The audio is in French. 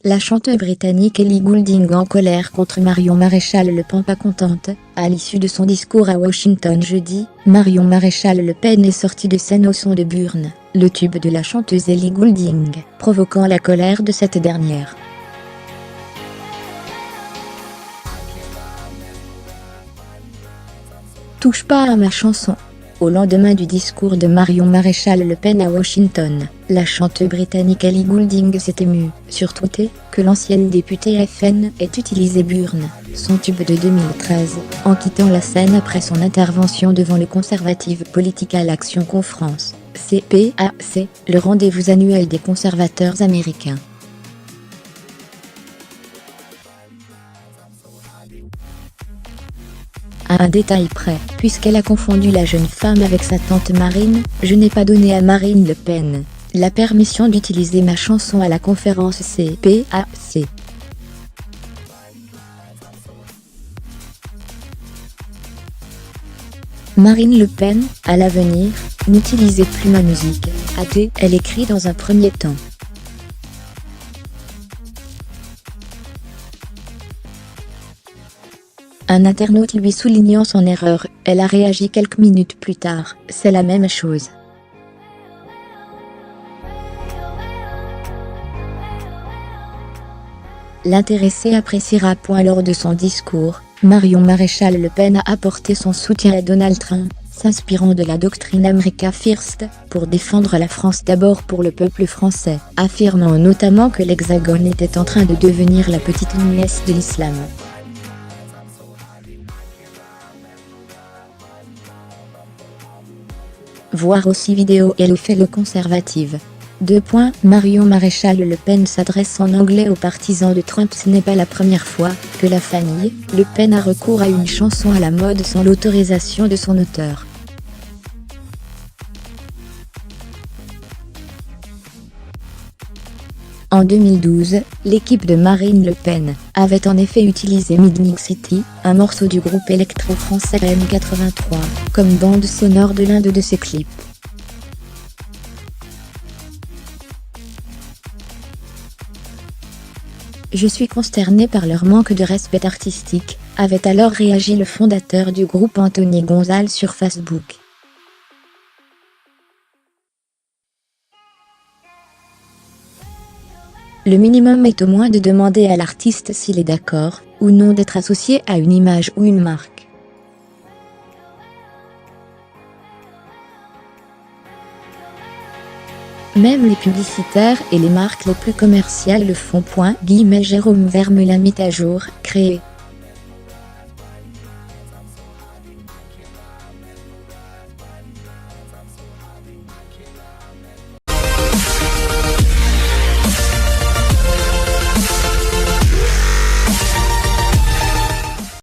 La chanteuse britannique Ellie Goulding en colère contre Marion Maréchal Le Pen pas contente. À l'issue de son discours à Washington jeudi, Marion Maréchal Le Pen est sortie de scène au son de Burn, le tube de la chanteuse Ellie Goulding, provoquant la colère de cette dernière. Touche pas à ma chanson. Au lendemain du discours de Marion Maréchal Le Pen à Washington, la chanteuse britannique Ellie Goulding s'est émue, sur Twitter, que l'ancienne députée FN ait utilisé Burn, son tube de 2013, en quittant la scène après son intervention devant le Conservative Political Action Conference, CPAC, le rendez-vous annuel des conservateurs américains. À un détail près, puisqu'elle a confondu la jeune femme avec sa tante Marine, je n'ai pas donné à Marine Le Pen la permission d'utiliser ma chanson à la conférence CPAC. Marine Le Pen, à l'avenir, n'utilisez plus ma musique, a-t-elle écrit dans un premier temps. Un internaute lui soulignant son erreur, elle a réagi quelques minutes plus tard, c'est la même chose. L'intéressé appréciera. Lors de son discours, Marion Maréchal Le Pen a apporté son soutien à Donald Trump, s'inspirant de la doctrine America First, pour défendre la France d'abord pour le peuple français, affirmant notamment que l'Hexagone était en train de devenir la petite nièce de l'islam. Voir aussi vidéo Elle fait le conservative. Marion Maréchal Le Pen s'adresse en anglais aux partisans de Trump. Ce n'est pas la première fois que la famille Le Pen a recours à une chanson à la mode sans l'autorisation de son auteur. En 2012, l'équipe de Marine Le Pen avait en effet utilisé Midnight City, un morceau du groupe électro-français M83, comme bande sonore de l'un de ses clips. Je suis consterné par leur manque de respect artistique, avait alors réagi le fondateur du groupe Anthony Gonzalez sur Facebook. Le minimum est au moins de demander à l'artiste s'il est d'accord, ou non d'être associé à une image ou une marque. Même les publicitaires et les marques les plus commerciales le font. Jérôme Vermelin mit à jour, créé.